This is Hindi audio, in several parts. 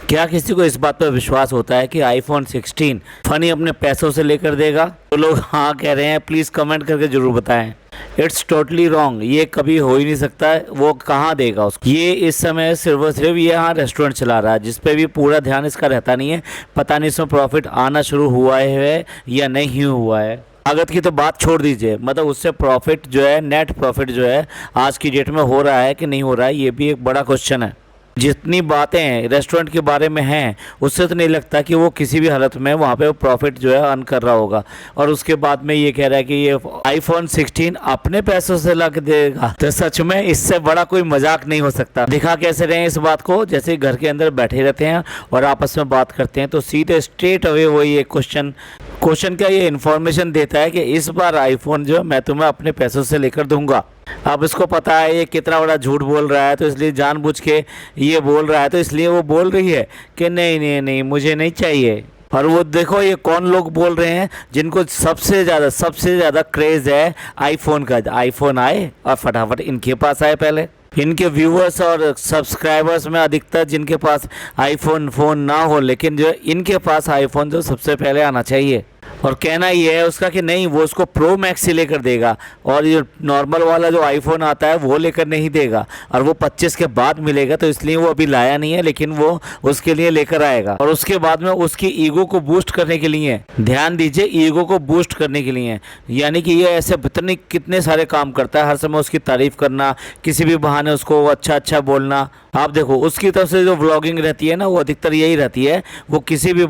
क्या किसी को इस बात पर विश्वास होता है कि आईफोन 16 फनी अपने पैसों से लेकर देगा? तो लोग हाँ कह रहे हैं, प्लीज़ कमेंट करके ज़रूर बताएं। इट्स टोटली रॉन्ग, ये कभी हो ही नहीं सकता है। वो कहाँ देगा उसको? ये इस समय सिर्फ और सिर्फ ये यहाँ रेस्टोरेंट चला रहा है, जिसपे भी पूरा ध्यान इसका रहता नहीं है। पता नहीं इसमें प्रॉफिट आना शुरू हुआ है या नहीं हुआ है। लागत की तो बात छोड़ दीजिए, मतलब उससे प्रॉफिट जो है, नेट प्रॉफिट जो है आज की डेट में हो रहा है कि नहीं हो रहा है, ये भी एक बड़ा क्वेश्चन है। जितनी बातें रेस्टोरेंट के बारे में हैं उससे तो नहीं लगता कि वो किसी भी हालत में वहाँ पे प्रॉफिट जो है अर्न कर रहा होगा। और उसके बाद में ये कह रहा है कि ये आईफोन 16 अपने पैसों से ला के देगा। तो सच में इससे बड़ा कोई मजाक नहीं हो सकता। दिखा कैसे रहे हैं इस बात को? जैसे घर के अंदर बैठे रहते हैं और आपस में बात करते हैं, तो सीधे स्ट्रेट अवे वो ये क्वेश्चन का ये इन्फॉर्मेशन देता है कि इस बार आईफोन जो मैं तुम्हें अपने पैसों से लेकर दूंगा। अब इसको पता है ये कितना बड़ा झूठ बोल रहा है, तो इसलिए जानबूझ के ये बोल रहा है, तो इसलिए वो बोल रही है कि नहीं नहीं नहीं मुझे नहीं चाहिए। और वो देखो ये कौन लोग बोल रहे हैं जिनको सबसे ज़्यादा क्रेज़ है आईफोन का। आईफोन आए और फटाफट इनके पास आए। पहले इनके व्यूअर्स और सब्सक्राइबर्स में अधिकतर जिनके पास आईफोन फ़ोन ना हो, लेकिन जो इनके पास आईफोन जो सबसे पहले आना चाहिए। और कहना ये है उसका कि नहीं वो उसको प्रो मैक्स ही लेकर देगा, और ये नॉर्मल वाला जो आईफोन आता है वो लेकर नहीं देगा, और वो 25 के बाद मिलेगा, तो इसलिए वो अभी लाया नहीं है, लेकिन वो उसके लिए लेकर आएगा। और उसके बाद में उसकी ईगो को बूस्ट करने के लिए, ध्यान दीजिए, ईगो को बूस्ट करने के लिए, यानी कि ये ऐसे कितने सारे काम करता है। हर समय उसकी तारीफ करना, किसी भी बहाने उसको अच्छा बोलना। आप देखो उसकी तरफ से जो व्लॉगिंग रहती है ना, वो अधिकतर यही रहती है, वो किसी भी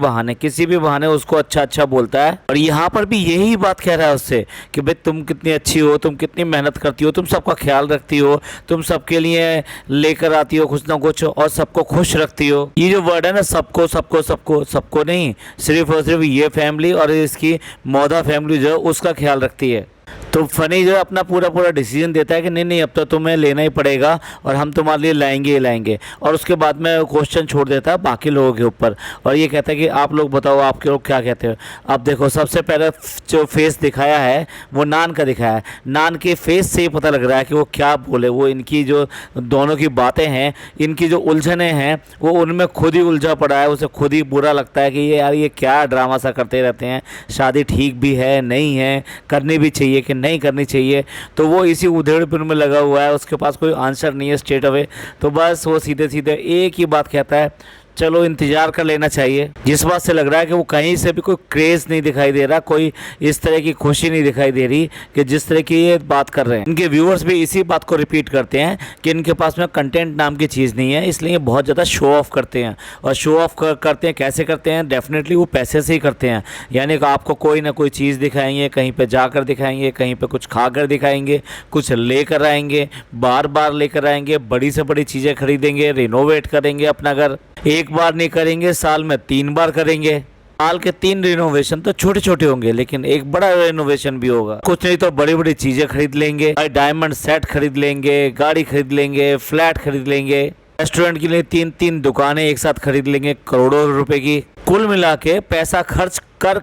बहाने उसको अच्छा बोलता है। और यहाँ पर भी यही बात कह रहा है उससे कि भाई तुम कितनी अच्छी हो, तुम कितनी मेहनत करती हो, तुम सबका ख्याल रखती हो, तुम सबके लिए लेकर आती हो कुछ ना कुछ, और सबको खुश रखती हो। ये जो वर्ड है ना, सबको नहीं, सिर्फ और सिर्फ ये फैमिली और इसकी मौदा फैमिली जो है उसका ख्याल रखती है। तो फनी जो है अपना पूरा डिसीजन देता है कि नहीं अब तो तुम्हें लेना ही पड़ेगा और हम तुम्हारे लिए लाएंगे ही लाएंगे। और उसके बाद में क्वेश्चन छोड़ देता है बाकी लोगों के ऊपर, और ये कहता है कि आप लोग बताओ, आपके लोग क्या कहते हो। अब देखो सबसे पहले जो फेस दिखाया है वो नान का दिखाया है। नान के फेस से ही पता लग रहा है कि वो क्या बोले। वो इनकी जो दोनों की बातें हैं, इनकी जो उलझने हैं, वो उनमें खुद ही उलझा पड़ा है। उसे खुद ही बुरा लगता है कि ये यार ये क्या ड्रामा सा करते रहते हैं, शादी ठीक भी है नहीं है, करनी भी चाहिए कि नहीं करनी चाहिए। तो वो इसी उधेड़पुर में लगा हुआ है, उसके पास कोई आंसर नहीं है स्ट्रेट अवे। तो बस वो सीधे एक ही बात कहता है, चलो इंतजार कर लेना चाहिए। जिस बात से लग रहा है कि वो कहीं से भी कोई क्रेज़ नहीं दिखाई दे रहा, कोई इस तरह की खुशी नहीं दिखाई दे रही कि जिस तरह की ये बात कर रहे हैं। इनके व्यूअर्स भी इसी बात को रिपीट करते हैं कि इनके पास में कंटेंट नाम की चीज़ नहीं है, इसलिए बहुत ज़्यादा शो ऑफ करते हैं। और शो ऑफ करते हैं कैसे करते हैं? डेफिनेटली वो पैसे से ही करते हैं। यानी कि आपको कोई ना कोई चीज़ दिखाएंगे, कहीं पर जाकर दिखाएंगे, कहीं पर कुछ खाकर दिखाएंगे, कुछ लेकर आएंगे, बार लेकर आएंगे, बड़ी से बड़ी चीज़ें खरीदेंगे, रिनोवेट करेंगे अपना घर। एक बार नहीं करेंगे, साल में 3 बार करेंगे। साल के 3 रिनोवेशन तो छोटे होंगे, लेकिन एक बड़ा रिनोवेशन भी होगा। कुछ नहीं तो बड़ी चीजें खरीद लेंगे, डायमंड सेट खरीद लेंगे, गाड़ी खरीद लेंगे, फ्लैट खरीद लेंगे, रेस्टोरेंट के लिए 3 दुकानें एक साथ खरीद लेंगे करोड़ों रुपए की। कुल मिला के पैसा खर्च कर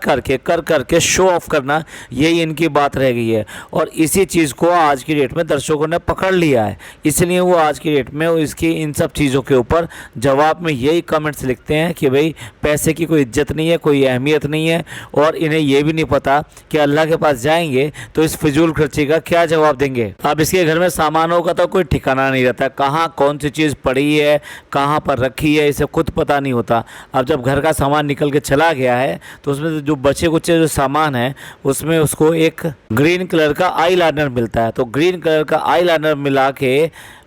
करके शो ऑफ करना, यही इनकी बात रह गई है। और इसी चीज़ को आज की डेट में दर्शकों ने पकड़ लिया है, इसलिए वो आज की डेट में इसकी इन सब चीज़ों के ऊपर जवाब में यही कमेंट्स लिखते हैं कि भाई पैसे की कोई इज्जत नहीं है, कोई अहमियत नहीं है। और इन्हें ये भी नहीं पता कि अल्लाह के पास जाएंगे तो इस फिजूल खर्ची का क्या जवाब देंगे। अब इसके घर में सामानों का तो कोई ठिकाना नहीं रहता, कहाँ कौन सी चीज़ पड़ी है, कहाँ पर रखी है, इसे खुद पता नहीं होता। अब जब घर का सामान निकल के चला गया है तो उसमें जो बचे कुचे जो सामान है, उसमें उसको एक ग्रीन कलर का आई लाइनर मिलता है। तो ग्रीन कलर का आई लाइनर मिला के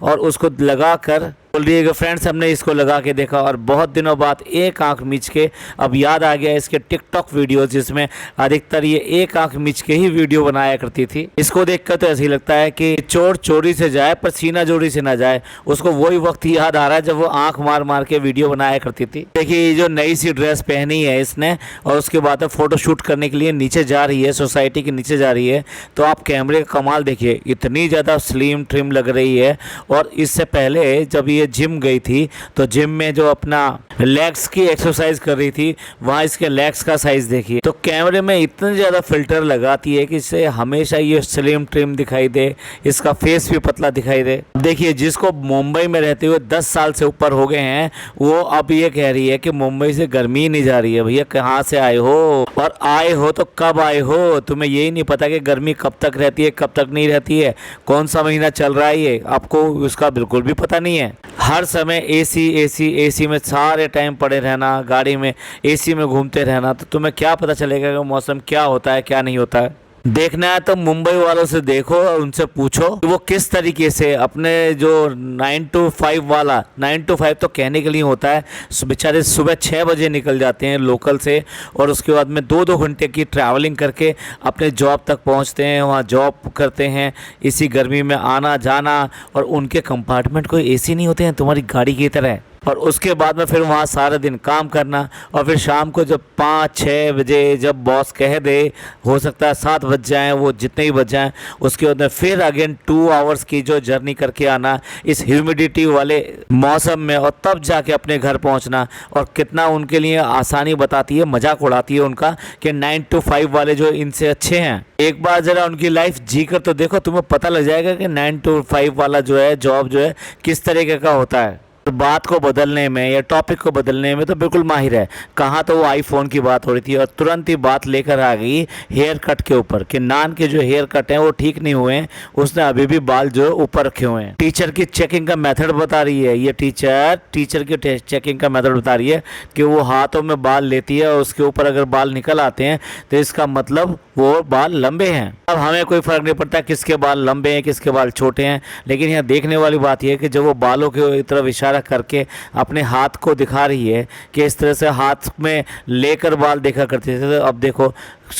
और उसको लगा कर बोल रही है कि फ्रेंड्स हमने इसको लगा के देखा और बहुत दिनों बाद एक आंख मीच के अब याद आ गया इसके टिकटॉक वीडियोस, जिसमें अधिकतर ये एक आंख मीच के ही वीडियो बनाया करती थी। इसको देखकर तो ऐसे ही लगता है कि चोर चोरी से जाए पर सीना जोड़ी से ना जाए। उसको वही वक्त याद आ रहा है जब वो आंख मार के वीडियो बनाया करती थी। देखिए ये जो नई सी ड्रेस पहनी है इसने, और उसके बाद फोटो शूट करने के लिए नीचे जा रही है, सोसाइटी के नीचे जा रही है। तो आप कैमरे का कमाल देखिए, इतनी ज़्यादा स्लिम ट्रिम लग रही है। और इससे पहले जब ये ये जिम गई थी, तो जिम में जो अपना लेग्स की एक्सरसाइज कर रही थी, वहाँ इसके लेग्स का साइज देखिए। तो कैमरे में इतने ज़्यादा फिल्टर लगाती है कि इससे हमेशा ये स्लिम ट्रिम दिखाई दे, इसका फेस भी पतला दिखाई दे। देखिए, जिसको मुंबई में रहते हुए 10 साल से ऊपर हो गए हैं, वो अब ये कह रही है कि मुंबई से गर्मी ही नहीं जा रही है। भैया कहाँ से आए हो, और आए हो तो कब आए हो? तुम्हें यही नहीं पता कि गर्मी कब तक रहती है, कब तक नहीं रहती है, कौन सा महीना चल रहा है, ये आपको उसका बिल्कुल भी पता नहीं है। हर समय एसी एसी एसी में सारे टाइम पड़े रहना, गाड़ी में एसी में घूमते रहना, तो तुम्हें क्या पता चलेगा कि मौसम क्या होता है क्या नहीं होता है। देखना है तो मुंबई वालों से देखो और उनसे पूछो कि वो किस तरीके से अपने जो 9 to 5 वाला, 9 to 5 तो कहने के लिए होता है, बेचारे सुबह 6 बजे निकल जाते हैं लोकल से, और उसके बाद में 2-2 घंटे की ट्रैवलिंग करके अपने जॉब तक पहुंचते हैं, वहां जॉब करते हैं, इसी गर्मी में आना जाना, और उनके कंपार्टमेंट कोई एसी नहीं होते हैं तुम्हारी गाड़ी की तरह। और उसके बाद में फिर वहाँ सारा दिन काम करना, और फिर शाम को जब 5-6 बजे जब बॉस कह दे, हो सकता है 7 बज जाएँ, वो जितने ही बज जाएँ, उसके बाद में फिर अगेन 2 आवर्स की जो जर्नी करके आना इस ह्यूमिडिटी वाले मौसम में, और तब जाके अपने घर पहुँचना। और कितना उनके लिए आसानी बताती है, मजाक उड़ाती है उनका कि 9 to 5 वाले जो इनसे अच्छे हैं। एक बार ज़रा उनकी लाइफ जी कर तो देखो, तुम्हें पता लग जाएगा कि 9 to 5 वाला जो है जॉब जो है किस तरीके का होता है। बात को बदलने में या टॉपिक को बदलने में तो बिल्कुल माहिर है। कहाँ तो वो आईफोन की बात हो रही थी और तुरंत ही बात लेकर आ गई हेयर कट के ऊपर कि नान के जो हेयर कट हैं वो ठीक नहीं हुए हैं, उसने अभी भी बाल जो ऊपर रखे हुए हैं। टीचर की चेकिंग का मेथड बता रही है ये टीचर की चेकिंग का मेथड बता रही है कि वो हाथों में बाल लेती है और उसके ऊपर अगर बाल निकल आते हैं तो इसका मतलब वो बाल लंबे हैं। अब हमें कोई फ़र्क नहीं पड़ता किसके बाल लंबे हैं किसके बाल छोटे हैं, लेकिन यहाँ देखने वाली बात यह है कि जब वो बालों की तरफ इशारा करके अपने हाथ को दिखा रही है कि इस तरह से हाथ में लेकर बाल देखा करते थे, तो अब देखो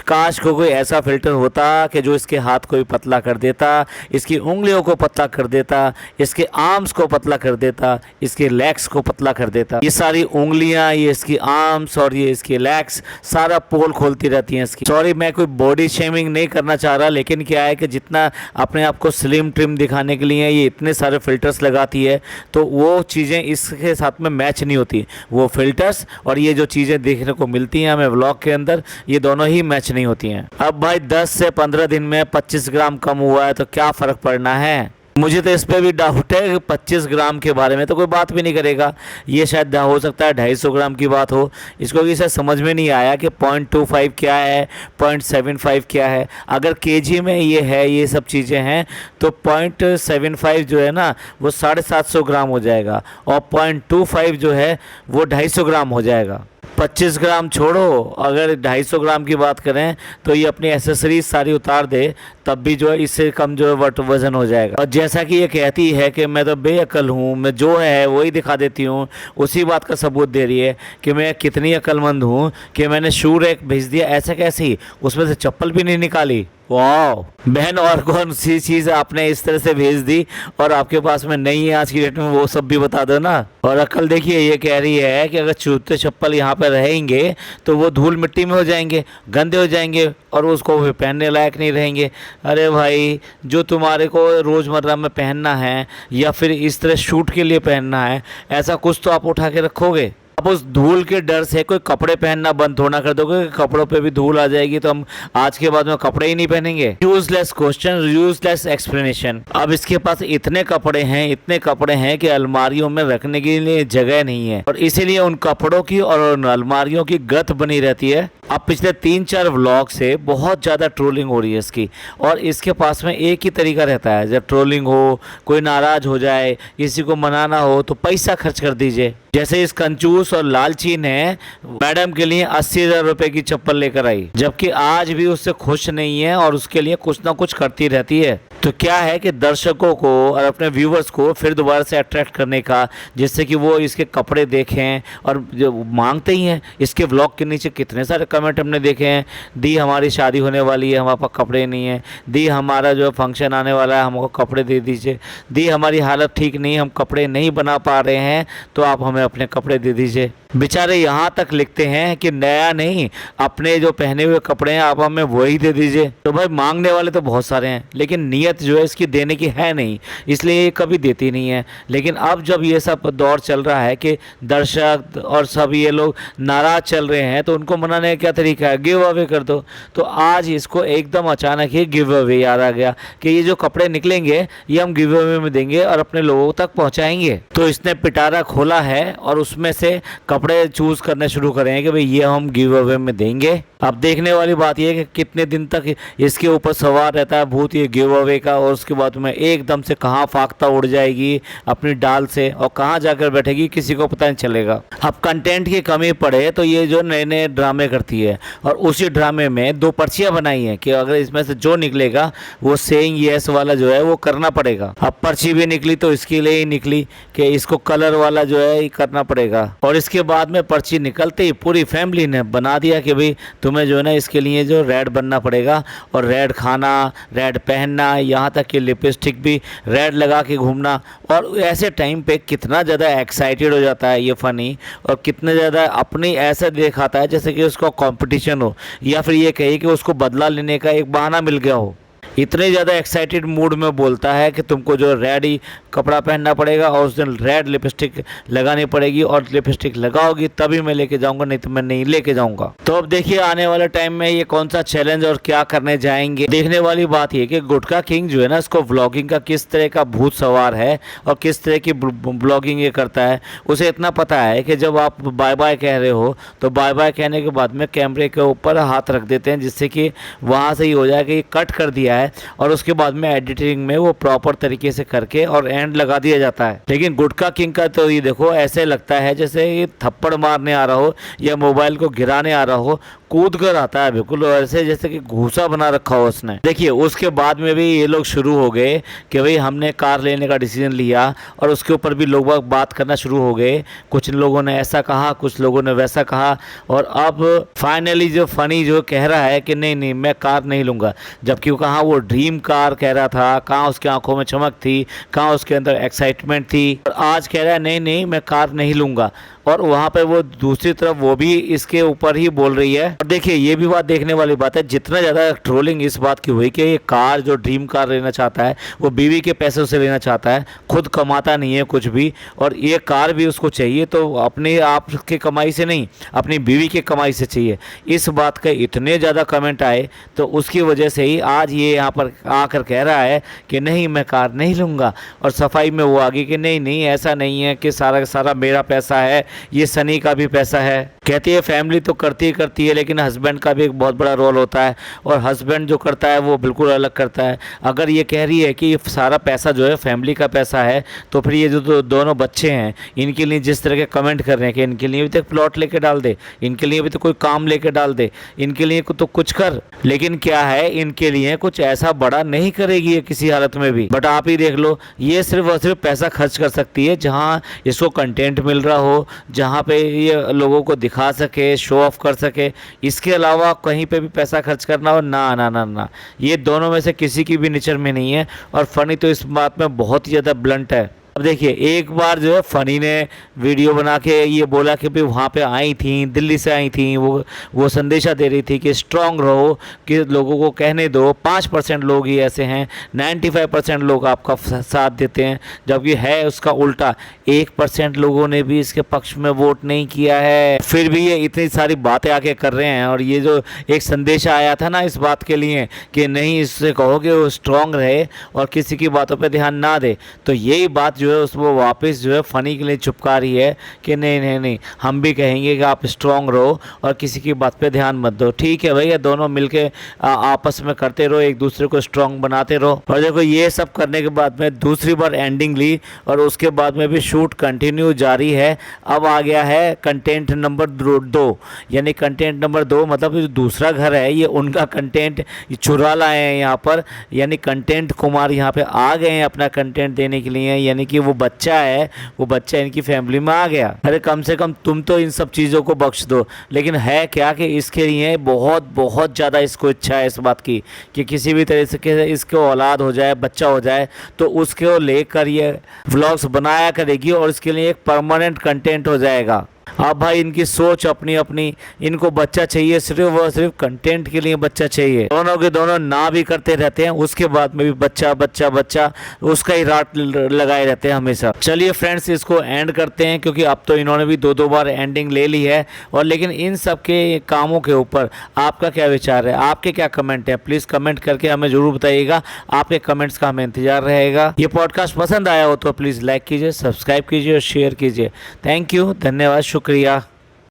काश को कोई ऐसा फिल्टर होता कि जो इसके हाथ को भी पतला कर देता, इसकी उंगलियों को पतला कर देता, इसके आर्म्स को पतला कर देता, इसके लेग्स को पतला कर देता। ये सारी उंगलियां, ये इसकी आर्म्स और ये इसकी लेग्स सारा पोल खोलती रहती हैं इसकी। सॉरी, मैं कोई बॉडी शेमिंग नहीं करना चाह रहा, लेकिन क्या है कि जितना अपने आप को स्लिम ट्रिम दिखाने के लिए ये इतने सारे फिल्टर्स लगाती है, तो वो चीज़ें इसके साथ में मैच नहीं होती। वो फिल्टर्स और ये जो चीज़ें देखने को मिलती हैं हमें व्लॉग के अंदर, ये दोनों ही मैच नहीं होती हैं। अब भाई 10 से 15 दिन में 25 ग्राम कम हुआ है तो क्या फ़र्क पड़ना है? मुझे तो इस पर भी डाउट है कि 25 ग्राम के बारे में तो कोई बात भी नहीं करेगा। ये शायद हो सकता है 250 ग्राम की बात हो। इसको कि शायद समझ में नहीं आया कि 0.25 क्या है, 0.75 क्या है। अगर केजी में ये है, ये सब चीज़ें हैं, तो 0.75 जो है ना वो 750 ग्राम हो जाएगा, और 0.25 जो है वो 250 ग्राम हो जाएगा। 25 ग्राम छोड़ो, अगर 250 ग्राम की बात करें तो ये अपनी एसेसरीज सारी उतार दे तब भी जो है इससे कम जो है वजन हो जाएगा। और जैसा कि ये कहती है कि मैं तो बेअक्ल हूँ, मैं जो है वही दिखा देती हूँ, उसी बात का सबूत दे रही है कि मैं कितनी अक्लमंद हूँ कि मैंने शू रैक भेज दिया ऐसे कैसे ही, उसमें से चप्पल भी नहीं निकाली। वाह बहन, और कौन सी चीज़ आपने इस तरह से भेज दी और आपके पास में नहीं है आज की डेट में, वो सब भी बता दो ना। और अकल देखिए, ये कह रही है कि अगर जूते चप्पल यहाँ पर रहेंगे तो वो धूल मिट्टी में हो जाएंगे, गंदे हो जाएंगे और उसको भी पहनने लायक नहीं रहेंगे। अरे भाई, जो तुम्हारे को रोज़मर्रा में पहनना है या फिर इस तरह शूट के लिए पहनना है, ऐसा कुछ तो आप उठा के रखोगे। अब उस धूल के डर से कोई कपड़े पहनना बंद थोड़ा कर दोगे कि कपड़ों पे भी धूल आ जाएगी तो हम आज के बाद में कपड़े ही नहीं पहनेंगे। Useless question, useless explanation. अब इसके पास इतने कपड़े हैं कि अलमारियों में रखने के लिए जगह नहीं है, और इसीलिए उन कपड़ों की और उन अलमारियों की गत बनी रहती है। अब पिछले 3-4 व्लॉग से बहुत ज़्यादा ट्रोलिंग हो रही है इसकी, और इसके पास में एक ही तरीका रहता है, जब ट्रोलिंग हो, कोई नाराज़ हो जाए, किसी को मनाना हो तो पैसा खर्च कर दीजिए। जैसे इस कंजूस और लालची ने मैडम के लिए 80,000 रुपए की चप्पल लेकर आई, जबकि आज भी उससे खुश नहीं है और उसके लिए कुछ ना कुछ करती रहती है। तो क्या है कि दर्शकों को और अपने व्यूवर्स को फिर दोबारा से अट्रैक्ट करने का, जिससे कि वो इसके कपड़े देखें और जो मांगते ही हैं। इसके व्लॉग के नीचे कितने सारे कमेंट हमने देखे हैं, दी हमारी शादी होने वाली है, हमारे पास कपड़े नहीं है, दी हमारा जो फंक्शन आने वाला है हमको कपड़े दे दीजिए, दी हमारी हालत ठीक नहीं, हम कपड़े नहीं बना पा रहे हैं तो आप हमें अपने कपड़े दे दीजिए। बेचारे यहाँ तक लिखते हैं कि नया नहीं, अपने जो पहने हुए कपड़े हैं आप हमें वही दे दीजिए। तो भाई मांगने वाले तो बहुत सारे हैं, लेकिन नीयत जो है इसकी देने की है नहीं, इसलिए ये कभी देती नहीं है। लेकिन अब जब ये सब दौर चल रहा है कि दर्शक और सब ये लोग नाराज चल रहे हैं, तो उनको मनाने का क्या तरीका है, गिव अवे कर दो। तो आज इसको एकदम अचानक ही गिव अवे याद आ गया कि ये जो कपड़े निकलेंगे ये हम गिव अवे में देंगे और अपने लोगों तक पहुंचाएंगे। तो इसने पिटारा खोला है और उसमें से कपड़े चूज करने शुरू करें कि भाई ये हम गिव अवे में देंगे। अब देखने वाली बात यह है कि कितने दिन तक इसके ऊपर सवार रहता है भूत ये गिव अवे का, और उसके बाद में एकदम से कहाँ फाख्ता उड़ जाएगी अपनी डाल से और कहाँ जाकर बैठेगी किसी को पता नहीं चलेगा। अब कंटेंट की कमी पड़े तो ये जो नए नए ड्रामे करती है, और उसी ड्रामे में 2 पर्चियां बनाई हैं कि अगर इसमें से जो निकलेगा वो सेइंग यस वाला जो है वो करना पड़ेगा। अब पर्ची भी निकली तो इसके लिए ही निकली कि इसको कलर वाला जो है ये करना पड़ेगा, और इसके बाद में पर्ची निकलते ही पूरी फैमिली ने बना दिया कि भाई तुम्हें जो है ना इसके लिए जो रेड बनना पड़ेगा और रेड खाना, रेड पहनना, यहाँ तक कि लिपस्टिक भी रेड लगा के घूमना। और ऐसे टाइम पे कितना ज़्यादा एक्साइटेड हो जाता है ये फ़नी, और कितने ज़्यादा अपनी ऐसा दिखाता है जैसे कि उसका कंपटीशन हो, या फिर ये कहे कि उसको बदला लेने का एक बहाना मिल गया हो। इतने ज़्यादा एक्साइटेड मूड में बोलता है कि तुमको जो रेड ही कपड़ा पहनना पड़ेगा और उस दिन रेड लिपस्टिक लगानी पड़ेगी, और लिपस्टिक लगाओगी तभी मैं लेके जाऊंगा, नहीं तो मैं नहीं लेके जाऊंगा। तो अब देखिए आने वाले टाइम में ये कौन सा चैलेंज और क्या करने जाएंगे। देखने वाली बात ये कि गुटखा किंग जो है ना, इसको व्लॉगिंग का किस तरह का भूत सवार है और किस तरह की ब्लॉगिंग ये करता है। उसे इतना पता है कि जब आप बाय बाय कह रहे हो तो बाय बाय कहने के बाद में कैमरे के ऊपर हाथ रख देते हैं, जिससे कि वहाँ से ही हो जाए कि ये कट कर दिया है, और उसके बाद में एडिटिंग में वो प्रॉपर तरीके से करके और एंड लगा दिया जाता है। लेकिन गुटखा किंग का तो ये देखो ऐसे लगता है जैसे ये थप्पड़ मारने आ रहा हो या मोबाइल को गिराने आ रहा हो, कूद कर आता है बिल्कुल ऐसे जैसे कि घूसा बना रखा हो उसने। देखिए उसके बाद में भी ये लोग शुरू हो गए कि भाई हमने कार लेने का डिसीजन लिया, और उसके ऊपर भी लोग बात करना शुरू हो गए। कुछ लोगों ने ऐसा कहा, कुछ लोगों ने वैसा कहा, और अब फाइनली जो फनी जो कह रहा है कि नहीं नहीं मैं कार नहीं लूँगा, जबकि वो कहाँ वो ड्रीम कार कह रहा था, कहाँ उसकी आंखों में चमक थी, कहाँ उसके अंदर एक्साइटमेंट थी, और आज कह रहा है नहीं नहीं मैं कार नहीं लूँगा। और वहाँ पे वो दूसरी तरफ वो भी इसके ऊपर ही बोल रही है। और देखिए ये भी बात देखने वाली बात है, जितना ज़्यादा ट्रोलिंग इस बात की हुई कि ये कार जो ड्रीम कार लेना चाहता है वो बीवी के पैसों से लेना चाहता है, खुद कमाता नहीं है कुछ भी, और ये कार भी उसको चाहिए तो अपने आप के कमाई से नहीं, अपनी बीवी के कमाई से चाहिए। इस बात के इतने ज़्यादा कमेंट आए तो उसकी वजह से ही आज ये यहाँ पर आकर कह रहा है कि नहीं मैं कार नहीं लूँगा। और सफाई में वो आगे कि नहीं नहीं ऐसा नहीं है कि सारा का सारा मेरा पैसा है, ये सनी का भी पैसा है। कहती है फैमिली तो करती है लेकिन हस्बैंड का भी एक बहुत बड़ा रोल होता है, और हस्बैंड जो करता है वो बिल्कुल अलग करता है। अगर ये कह रही है कि ये सारा पैसा जो है फैमिली का पैसा है, तो फिर ये जो दोनों बच्चे हैं इनके लिए जिस तरह के कमेंट कर रहे हैं कि इनके लिए भी तो प्लॉट लेके डाल दे, इनके लिए भी तो कोई काम लेके डाल दे, इनके लिए तो कुछ कर। लेकिन क्या है इनके लिए कुछ ऐसा बड़ा नहीं करेगी ये किसी हालत में भी। बट आप ही देख लो ये सिर्फ और सिर्फ पैसा खर्च कर सकती है जहाँ इसको कंटेंट मिल रहा हो, जहाँ पे ये लोगों को दिखा सके, शो ऑफ कर सके। इसके अलावा कहीं पे भी पैसा खर्च करना हो ना ना ना ना, ये दोनों में से किसी की भी नेचर में नहीं है। और फनी तो इस बात में बहुत ही ज़्यादा ब्लंट है। अब देखिए एक बार जो है फनी ने वीडियो बना के ये बोला कि भाई वहाँ पे आई थी, दिल्ली से आई थी, वो संदेशा दे रही थी कि स्ट्रांग रहो, कि लोगों को कहने दो। 5% लोग ही ऐसे हैं, 95% लोग आपका साथ देते हैं, जबकि है उसका उल्टा। 1% लोगों ने भी इसके पक्ष में वोट नहीं किया है, फिर भी ये इतनी सारी बातें आके कर रहे हैं। और ये जो एक संदेशा आया था ना इस बात के लिए कि नहीं इससे कहो कि वो स्ट्रांग रहे और किसी की बातों पर ध्यान ना दे, तो यही बात जो है उसको वापस जो है फनी के लिए चिपका रही है कि नहीं नहीं नहीं हम भी कहेंगे कि आप स्ट्रांग रहो और किसी की बात पे ध्यान मत दो। ठीक है भैया, दोनों मिलके आपस में करते रहो, एक दूसरे को स्ट्रांग बनाते रहो। और देखो ये सब करने के बाद में दूसरी बार एंडिंग ली, और उसके बाद में भी शूट कंटिन्यू जारी है। अब आ गया है कंटेंट नंबर 2, यानी कंटेंट नंबर 2 मतलब जो दूसरा घर है ये उनका कंटेंट चुरा लाए हैं यहाँ पर, यानी कंटेंट कुमार यहाँ पे आ गए हैं अपना कंटेंट देने के लिए। यानी कि वो बच्चा है, वो बच्चा इनकी फैमिली में आ गया। अरे कम से कम तुम तो इन सब चीज़ों को बख्श दो। लेकिन है क्या कि इसके लिए बहुत बहुत ज़्यादा इसको इच्छा है इस बात की कि किसी भी तरह से इसको औलाद हो जाए, बच्चा हो जाए, तो उसको लेकर ये व्लॉग्स बनाया करेगी और इसके लिए एक परमानेंट कंटेंट हो जाएगा। अब भाई इनकी सोच अपनी अपनी, इनको बच्चा चाहिए सिर्फ और सिर्फ कंटेंट के लिए बच्चा चाहिए। दोनों के दोनों ना भी करते रहते हैं, उसके बाद में भी बच्चा बच्चा बच्चा उसका ही राट लगाए रहते हैं हमेशा। चलिए फ्रेंड्स, इसको एंड करते हैं क्योंकि अब तो इन्होंने भी 2-2 बार एंडिंग ले ली है। और लेकिन इन सब के कामों के ऊपर आपका क्या विचार है, आपके क्या कमेंट है, प्लीज़ कमेंट करके हमें ज़रूर बताइएगा। आपके कमेंट्स का हमें इंतजार रहेगा। ये पॉडकास्ट पसंद आया हो तो प्लीज़ लाइक कीजिए, सब्सक्राइब कीजिए और शेयर कीजिए। थैंक यू, धन्यवाद, शुक्रिया।